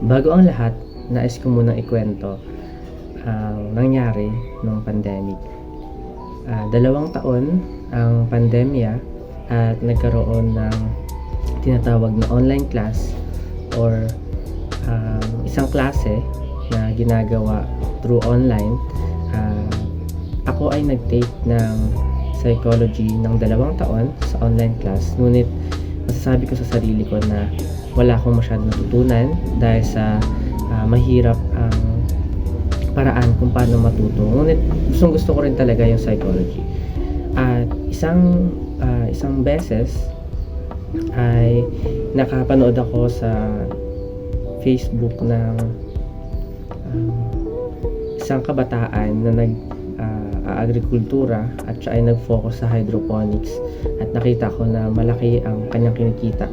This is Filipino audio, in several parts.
Bago ang lahat, nais ko munang ikwento ang nangyari nung pandemic. 2 taon ang pandemya at nagkaroon ng tinatawag na online class or isang klase na ginagawa through online. Ako ay nag-take ng psychology ng 2 taon sa online class, ngunit masasabi ko sa sarili ko na wala akong masyadong natutunan dahil sa mahirap ang paraan kung paano matuto. Ngunit gusto ko rin talaga yung psychology. At isang beses ay nakapanood ako sa Facebook ng isang kabataan na agrikultura at siya ay nag-focus sa hydroponics, at nakita ko na malaki ang kanyang kinikita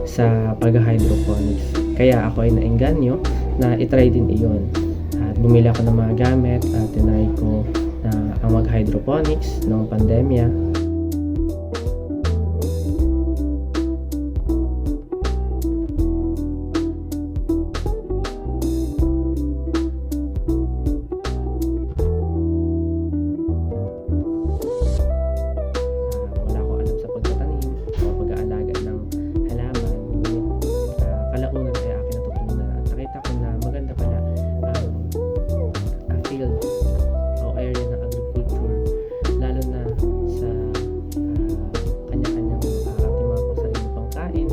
sa pag-hydroponics. Kaya ako ay naengganyo na itry din iyon, at bumili ako ng mga gamit at tinry ko na ang mag-hydroponics noong pandemya. Wala akong alam sa pagtatanim o pag-aalaga ng halaman, ngunit kalaunan ay aking natutunan at nakita ko na maganda pala ang field o area ng agriculture, lalo na sa kanya-kanyang ating mga pangsarili pangkain,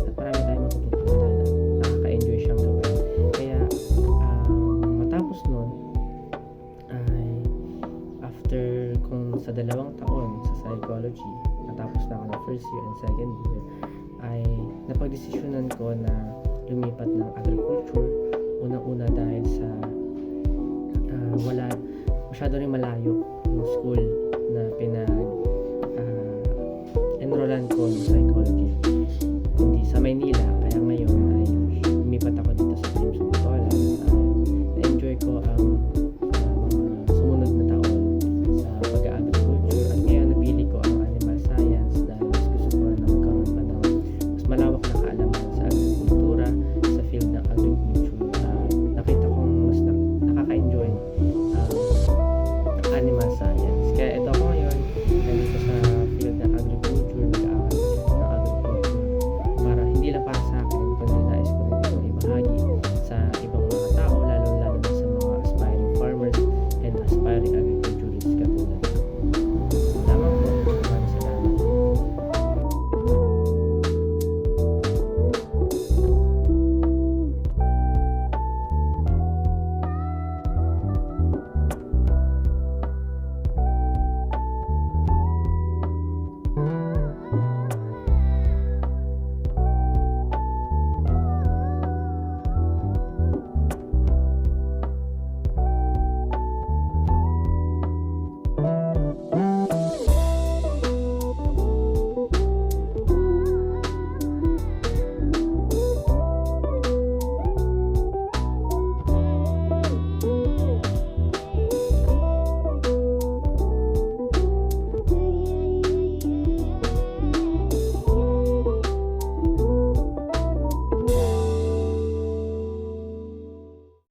at marami tayong matututunan at nakaka-enjoy siyang gawin. Kaya matapos nun ay after kung sa 2 taon sa psychology, natapos na ako ng first year and second year, ay napagdesisyonan ko na lumipat ng agriculture. Unang-una dahil sa wala masyado rin malayo yung school na enrollan ko ng psychology, kundi sa Maynila